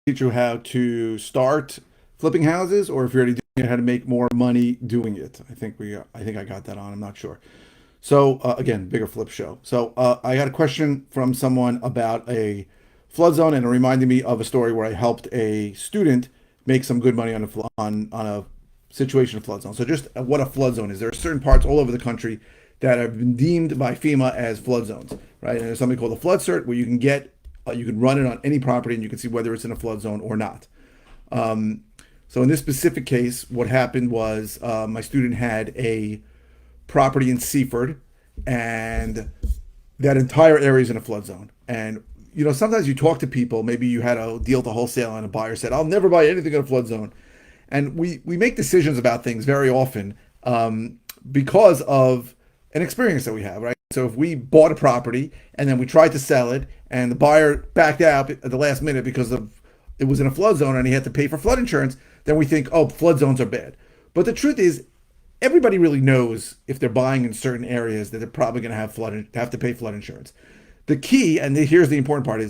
teach you how to start flipping houses, or if you're already doing it, how to make more money doing it. I think I got that on. I'm not sure. So again, bigger flip show. So I got a question from someone about a flood zone, and it reminded me of a story where I helped a student make some good money on on a situation of flood zone. So just what a flood zone is. There are certain parts all over the country that have been deemed by FEMA as flood zones, right? And there's something called a flood cert where you can run it on any property and you can see whether it's in a flood zone or not. So in this specific case, what happened was my student had a property in Seaford, and that entire area is in a flood zone. And sometimes you talk to people, maybe you had a deal to wholesale and a buyer said, "I'll never buy anything in a flood zone." And we make decisions about things very often because of an experience that we have, right? So if we bought a property and then we tried to sell it and the buyer backed out at the last minute because it was in a flood zone and he had to pay for flood insurance, then we think, oh, flood zones are bad. But the truth is, everybody really knows if they're buying in certain areas that they're probably going to have to pay flood insurance. The key, and here's the important part,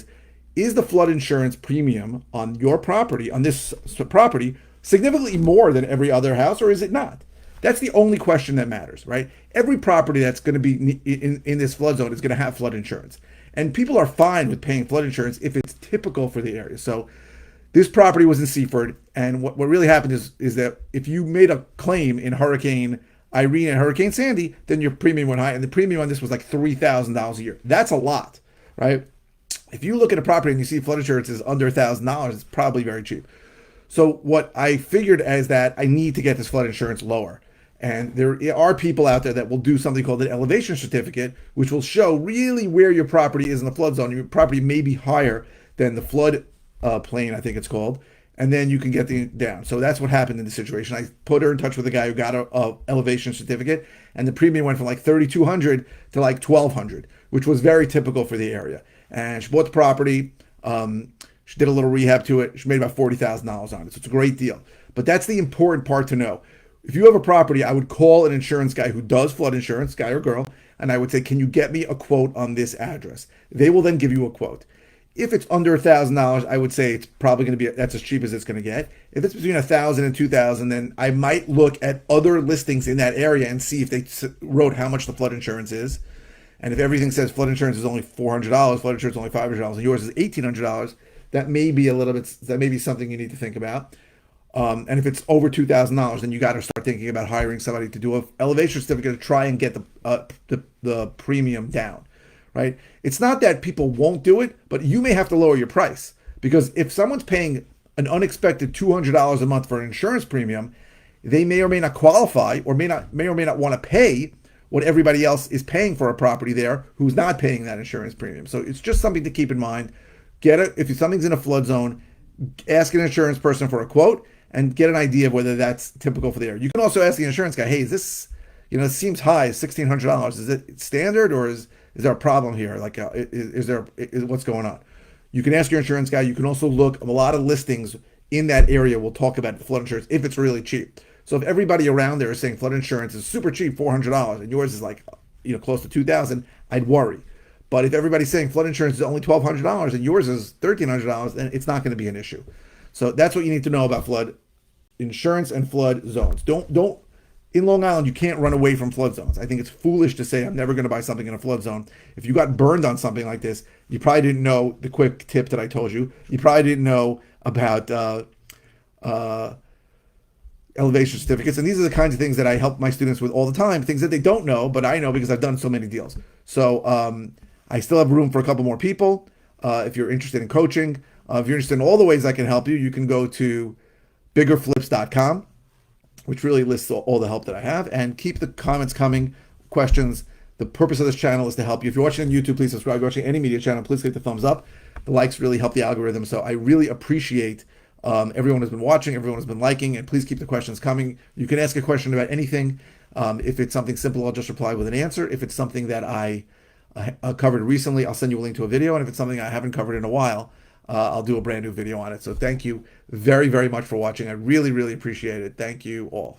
is the flood insurance premium on your property, on this property, significantly more than every other house, or is it not? That's the only question that matters, right? Every property that's going to be in this flood zone is going to have flood insurance. And people are fine with paying flood insurance if it's typical for the area. So this property was in Seaford, and what really happened is that if you made a claim in Hurricane Irene and Hurricane Sandy, then your premium went high, and the premium on this was like $3,000 a year. That's a lot, right? If you look at a property and you see flood insurance is under $1,000, it's probably very cheap. So what I figured is that I need to get this flood insurance lower. And there are people out there that will do something called an elevation certificate, which will show really where your property is in the flood zone. Your property may be higher than the flood plain, I think it's called, and then you can get the down. So that's what happened in the situation. I put her in touch with a guy who got a elevation certificate, and the premium went from like $3,200 to like $1,200, which was very typical for the area. And she bought the property. She did a little rehab to it. She made about $40,000 on it. So it's a great deal. But that's the important part to know. If you have a property, I would call an insurance guy who does flood insurance, guy or girl, and I would say, can you get me a quote on this address? They will then give you a quote. If it's under $1,000, I would say it's probably going to be, that's as cheap as it's going to get. If it's between $1,000 and $2,000, then I might look at other listings in that area and see if they wrote how much the flood insurance is. And if everything says flood insurance is only $400, flood insurance is only $500, and yours is $1,800, that may be something you need to think about. And if it's over $2,000, then you got to start thinking about hiring somebody to do an elevation certificate to try and get the premium down, right? It's not that people won't do it, but you may have to lower your price, because if someone's paying an unexpected $200 a month for an insurance premium, they may or may not qualify, or may or may not want to pay what everybody else is paying for a property there who's not paying that insurance premium. So it's just something to keep in mind. If something's in a flood zone, ask an insurance person for a quote and get an idea of whether that's typical for the area. You can also ask the insurance guy, hey, is this, it seems high, $1,600. Is it standard, or is there a problem here? Like, what's going on? You can ask your insurance guy. You can also look, a lot of listings in that area will talk about flood insurance if it's really cheap. So if everybody around there is saying flood insurance is super cheap, $400, and yours is like, close to $2,000, I'd worry. But if everybody's saying flood insurance is only $1,200 and yours is $1,300, then it's not going to be an issue. So that's what you need to know about flood insurance and flood zones. Don't in Long Island, you can't run away from flood zones. I think it's foolish to say I'm never going to buy something in a flood zone. If you got burned on something like this, you probably didn't know the quick tip that I told you. You probably didn't know about elevation certificates. And these are the kinds of things that I help my students with all the time, things that they don't know, but I know because I've done so many deals. So I still have room for a couple more people. If you're interested in coaching, if you're interested in all the ways I can help you, you can go to biggerflips.com, which really lists all the help that I have. And keep the comments coming, questions. The purpose of this channel is to help you. If you're watching on YouTube, please subscribe. If you're watching any media channel, please click the thumbs up. The likes really help the algorithm. So I really appreciate everyone who's been watching, everyone who's been liking, and please keep the questions coming. You can ask a question about anything. If it's something simple, I'll just reply with an answer. If it's something that I covered recently, I'll send you a link to a video. And if it's something I haven't covered in a while, I'll do a brand new video on it. So thank you very, very much for watching. I really, really appreciate it. Thank you all.